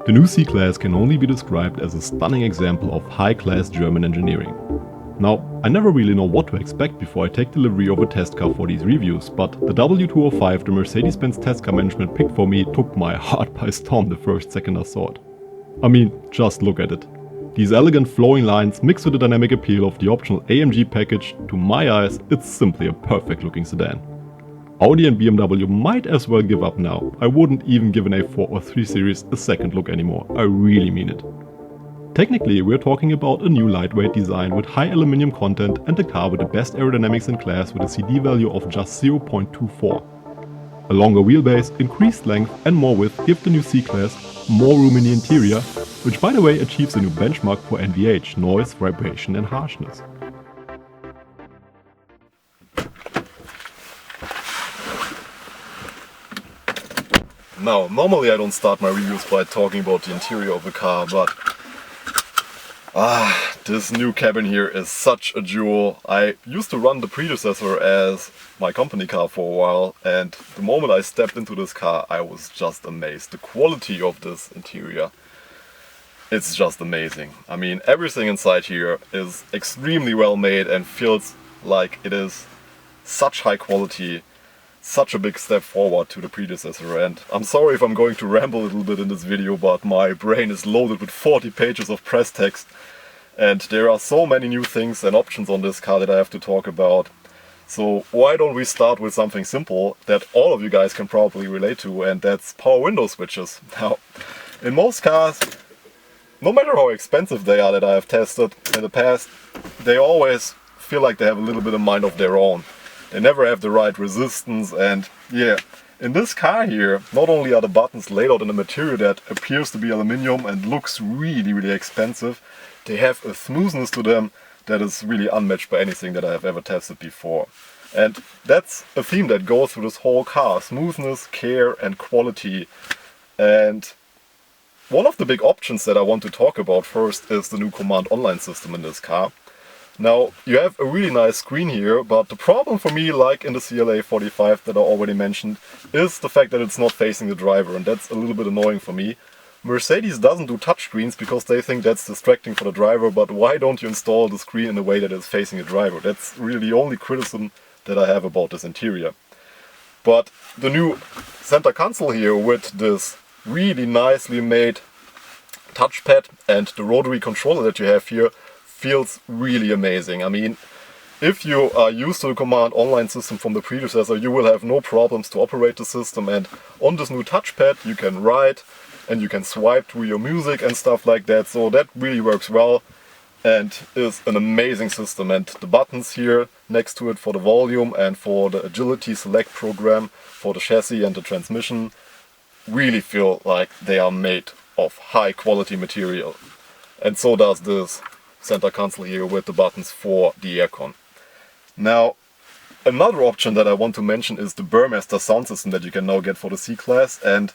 The new C-Class can only be described as a stunning example of high-class German engineering. Now, I never really know what to expect before I take delivery of a test car for these reviews, but the W205 the Mercedes-Benz test car management picked for me took my heart by storm the first second I saw it. I mean, just look at it. These elegant flowing lines mixed with the dynamic appeal of the optional AMG package, to my eyes, it's simply a perfect looking sedan. Audi and BMW might as well give up now. I wouldn't even give an A4 or 3 Series a second look anymore, I really mean it. Technically, we're talking about a new lightweight design with high aluminium content and a car with the best aerodynamics in class with a CD value of just 0.24. A longer wheelbase, increased length and more width give the new C-Class more room in the interior, which by the way achieves a new benchmark for NVH, noise, vibration and harshness. Now, normally I don't start my reviews by talking about the interior of the car, but this new cabin here is such a jewel. I used to run the predecessor as my company car for a while, and the moment I stepped into this car I was just amazed. The quality of this interior, it's just amazing. I mean, everything inside here is extremely well made and feels like it is such high quality, such a big step forward to the predecessor. And I'm sorry if I'm going to ramble a little bit in this video, but my brain is loaded with 40 pages of press text. And there are so many new things and options on this car that I have to talk about. So why don't we start with something simple that all of you guys can probably relate to, and that's power window switches. Now, in most cars, no matter how expensive they are that I have tested in the past, they always feel like they have a little bit of mind of their own. They never have the right resistance, and yeah, in this car here, not only are the buttons laid out in a material that appears to be aluminium and looks really expensive, they have a smoothness to them that is really unmatched by anything that I have ever tested before. And that's a theme that goes through this whole car: smoothness, care and quality. And one of the big options that I want to talk about first is the new command online system in this car. Now, you have a really nice screen here, but the problem for me, like in the CLA 45 that I already mentioned, is the fact that it's not facing the driver, and that's a little bit annoying for me. Mercedes doesn't do touchscreens because they think that's distracting for the driver, but why don't you install the screen in a way that is facing the driver? That's really the only criticism that I have about this interior. But the new center console here with this really nicely made touchpad and the rotary controller that you have here feels really amazing. I mean, if you are used to the command online system from the predecessor, you will have no problems to operate the system, and on this new touchpad you can write and you can swipe through your music and stuff like that, so that really works well and is an amazing system. And the buttons here next to it for the volume and for the agility select program for the chassis and the transmission really feel like they are made of high quality material. And so does this center console here with the buttons for the aircon. Now, another option that I want to mention is the Burmester sound system that you can now get for the C-Class, and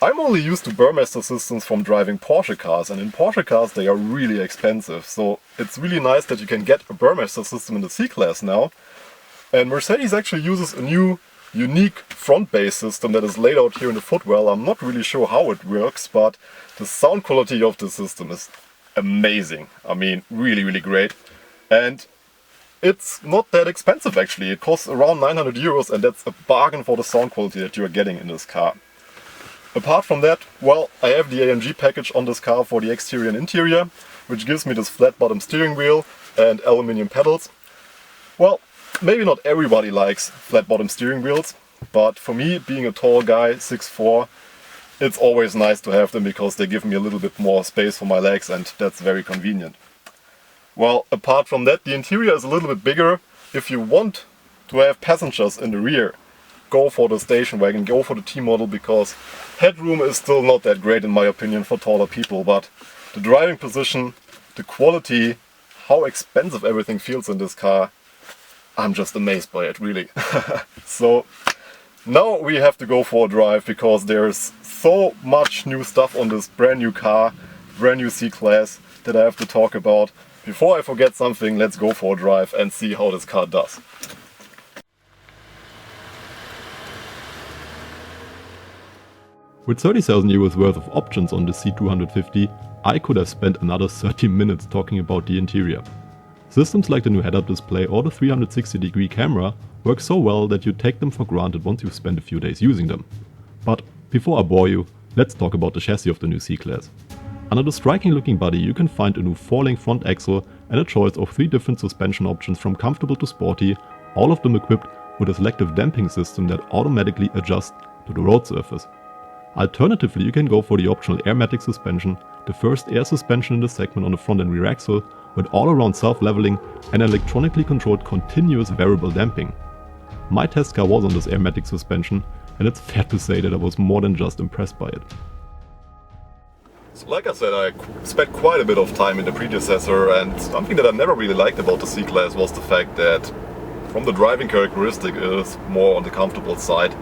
I'm only used to Burmester systems from driving Porsche cars, and in Porsche cars they are really expensive, so it's really nice that you can get a Burmester system in the C-Class now. And Mercedes actually uses a new unique front bass system that is laid out here in the footwell. I'm not really sure how it works, but the sound quality of the system is amazing. I mean, really great. And it's not that expensive actually. It costs around 900 euros, and that's a bargain for the sound quality that you are getting in this car. Apart from that, well, I have the AMG package on this car for the exterior and interior, which gives me this flat bottom steering wheel and aluminium pedals. Well, maybe not everybody likes flat bottom steering wheels, but for me, being a tall guy, 6'4", it's always nice to have them because they give me a little bit more space for my legs, and that's very convenient. Well, apart from that, the interior is a little bit bigger. If you want to have passengers in the rear, go for the station wagon, go for the T model, because headroom is still not that great in my opinion for taller people, but the driving position, the quality, how expensive everything feels in this car, I'm just amazed by it, really. So now we have to go for a drive, because there's so much new stuff on this brand new car, brand new C-Class, that I have to talk about. Before I forget something, let's go for a drive and see how this car does. With 30,000 euros worth of options on the C250, I could have spent another 30 minutes talking about the interior. Systems like the new head-up display or the 360-degree camera work so well that you take them for granted once you've spent a few days using them. But before I bore you, let's talk about the chassis of the new C-Class. Under the striking looking body you can find a new 4-link front axle and a choice of 3 different suspension options from comfortable to sporty, all of them equipped with a selective damping system that automatically adjusts to the road surface. Alternatively, you can go for the optional airmatic suspension, the first air suspension in the segment on the front and rear axle, with all-around self-leveling and electronically controlled continuous variable damping. My test car was on this airmatic suspension, and it's fair to say that I was more than just impressed by it. So like I said, I spent quite a bit of time in the predecessor, and something that I never really liked about the C-Class was the fact that from the driving characteristic it is more on the comfortable side.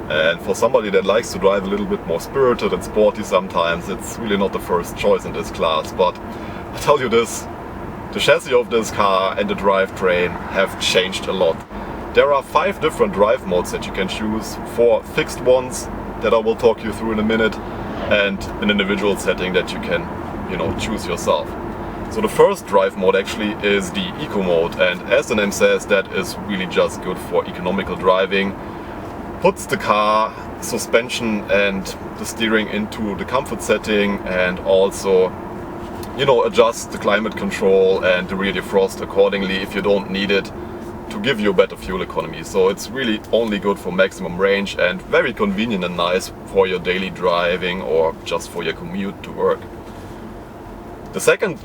And for somebody that likes to drive a little bit more spirited and sporty sometimes, it's really not the first choice in this class. But I tell you this, the chassis of this car and the drivetrain have changed a lot. There are 5 different drive modes that you can choose, 4 fixed ones that I will talk you through in a minute, and an individual setting that you can, choose yourself. So the first drive mode actually is the Eco mode, and as the name says, that is really just good for economical driving. Puts the car, suspension and the steering into the comfort setting, and also, adjusts the climate control and the rear defrost accordingly if you don't need it, to give you a better fuel economy. So it's really only good for maximum range and very convenient and nice for your daily driving or just for your commute to work. The second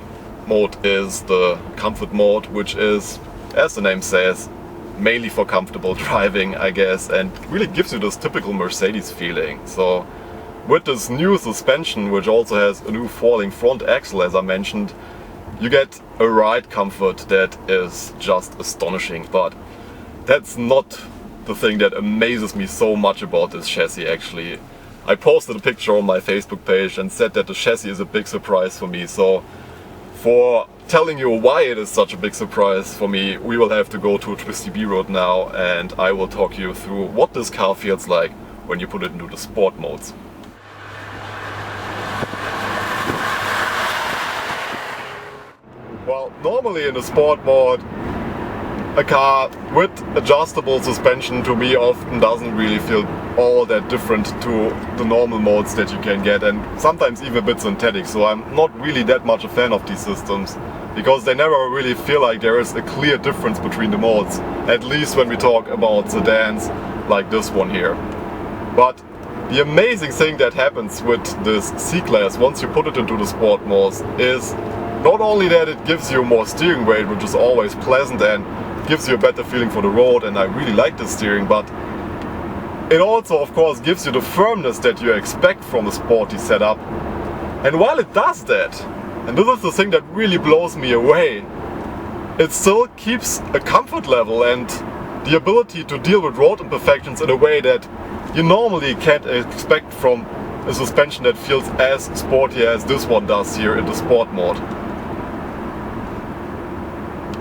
mode is the comfort mode, which is, as the name says, mainly for comfortable driving, I guess, and really gives you this typical Mercedes feeling. So with this new suspension, which also has a new 4-link front axle, as I mentioned, you get a ride comfort that is just astonishing. But that's not the thing that amazes me so much about this chassis actually. I posted a picture on my Facebook page and said that the chassis is a big surprise for me. So for telling you why it is such a big surprise for me, we will have to go to a twisty B road now, and I will talk you through what this car feels like when you put it into the sport modes. Well, normally in the sport mode, a car with adjustable suspension to me often doesn't really feel all that different to the normal modes that you can get, and sometimes even a bit synthetic. So I'm not really that much a fan of these systems, because they never really feel like there is a clear difference between the modes, at least when we talk about sedans like this one here. But the amazing thing that happens with this C-Class once you put it into the sport modes is not only that it gives you more steering weight, which is always pleasant and gives you a better feeling for the road, and I really like the steering, but it also of course gives you the firmness that you expect from a sporty setup. And while it does that, and this is the thing that really blows me away, it still keeps a comfort level and the ability to deal with road imperfections in a way that you normally can't expect from a suspension that feels as sporty as this one does here in the sport mode.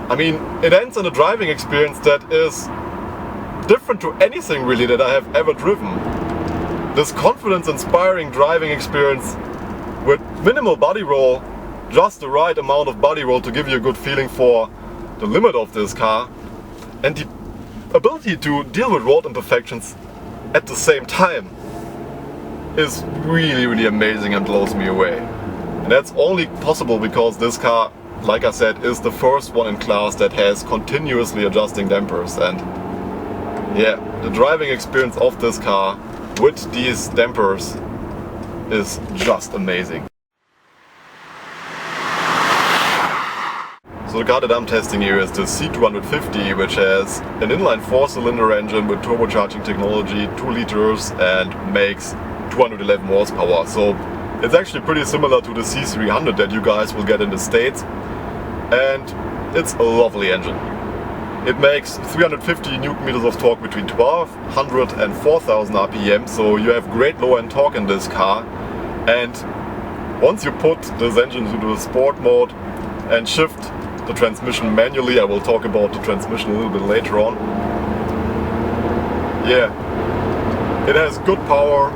I mean, it ends in a driving experience that is different to anything really that I have ever driven. This confidence-inspiring driving experience with minimal body roll, just the right amount of body roll to give you a good feeling for the limit of this car, and the ability to deal with road imperfections at the same time is really, really amazing and blows me away. And that's only possible because this car, like I said, is the first one in class that has continuously adjusting dampers. And yeah, the driving experience of this car with these dampers is just amazing. So the car that I'm testing here is the C250, which has an inline 4-cylinder engine with turbocharging technology, 2 liters, and makes 211 horsepower. So it's actually pretty similar to the C300 that you guys will get in the States. And it's a lovely engine. It makes 350 Newton meters of torque between 1200 and 4000 RPM, so you have great low-end torque in this car. And once you put this engine into the sport mode and shift the transmission manually, I will talk about the transmission a little bit later on. Yeah, it has good power,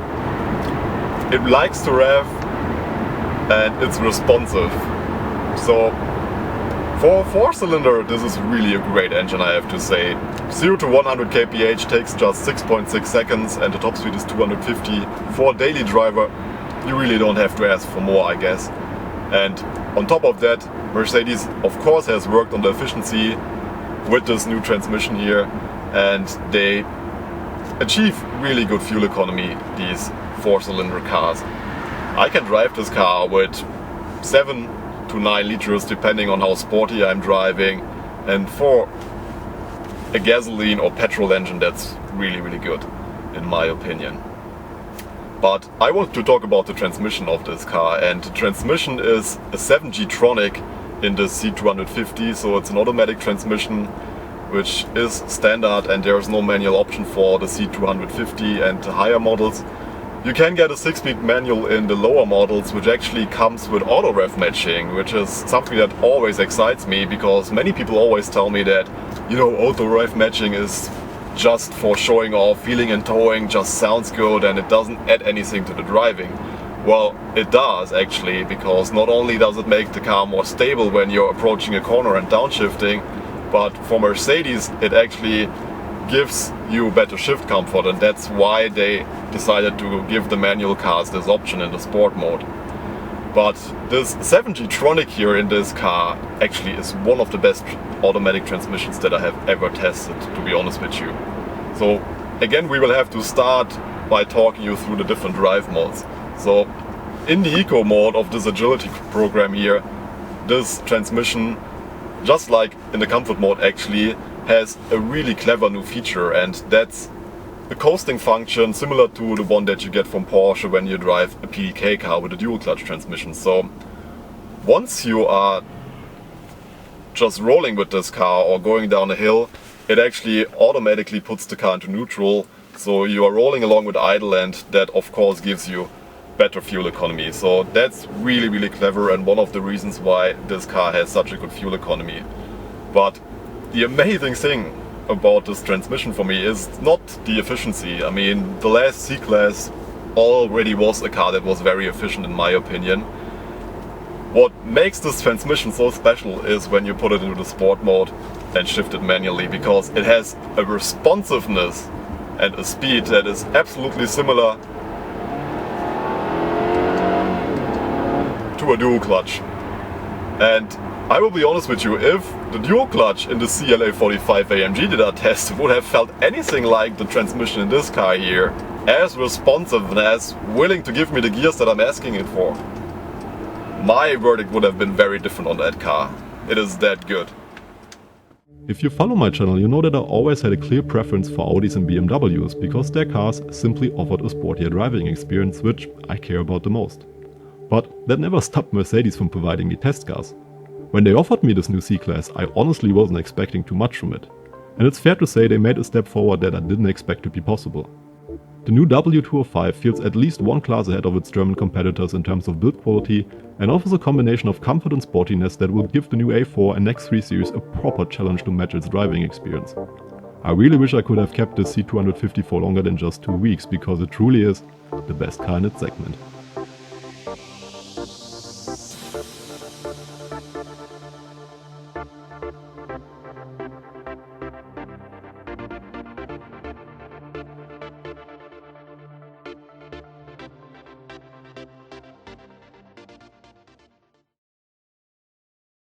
it likes to rev and it's responsive. So for a 4-cylinder, this is really a great engine, I have to say. 0 to 100 kph takes just 6.6 seconds and the top speed is 250. For a daily driver, you really don't have to ask for more, I guess. And on top of that, Mercedes of course has worked on the efficiency with this new transmission here, and they achieve really good fuel economy, these 4-cylinder cars. I can drive this car with 7 to 9 liters depending on how sporty I'm driving, and for a gasoline or petrol engine that's really good in my opinion. But I want to talk about the transmission of this car, and the transmission is a 7G-tronic in the C250, so it's an automatic transmission which is standard, and there's no manual option for the C250 and the higher models. You can get a 6-speed manual in the lower models, which actually comes with auto rev matching, which is something that always excites me, because many people always tell me that, you know, auto rev matching is just for showing off, feeling and towing just sounds good and it doesn't add anything to the driving. Well, it does actually, because not only does it make the car more stable when you're approaching a corner and downshifting, but for Mercedes it actually gives you better shift comfort, and that's why they decided to give the manual cars this option in the sport mode. But this 7G-tronic here in this car actually is one of the best automatic transmissions that I have ever tested, to be honest with you. So again, we will have to start by talking you through the different drive modes. So in the eco mode of this agility program here, this transmission, just like in the comfort mode actually, has a really clever new feature, and that's a coasting function similar to the one that you get from Porsche when you drive a PDK car with a dual clutch transmission. So once you are just rolling with this car or going down a hill, it actually automatically puts the car into neutral, so you are rolling along with idle, and that of course gives you better fuel economy. So that's really clever, and one of the reasons why this car has such a good fuel economy. But the amazing thing about this transmission for me is not the efficiency. I mean, the last C-Class already was a car that was very efficient in my opinion. What makes this transmission so special is when you put it into the sport mode and shift it manually, because it has a responsiveness and a speed that is absolutely similar to a dual clutch. And I will be honest with you, if the dual clutch in the CLA45 AMG that I tested would have felt anything like the transmission in this car here, as responsive and as willing to give me the gears that I'm asking it for, my verdict would have been very different on that car. It is that good. If you follow my channel, you know that I always had a clear preference for Audis and BMWs, because their cars simply offered a sportier driving experience, which I care about the most. But that never stopped Mercedes from providing me test cars. When they offered me this new C-Class, I honestly wasn't expecting too much from it. And it's fair to say they made a step forward that I didn't expect to be possible. The new W205 feels at least one class ahead of its German competitors in terms of build quality, and offers a combination of comfort and sportiness that will give the new A4 and X3 series a proper challenge to match its driving experience. I really wish I could have kept the C250 for longer than just 2 weeks, because it truly is the best car in its segment.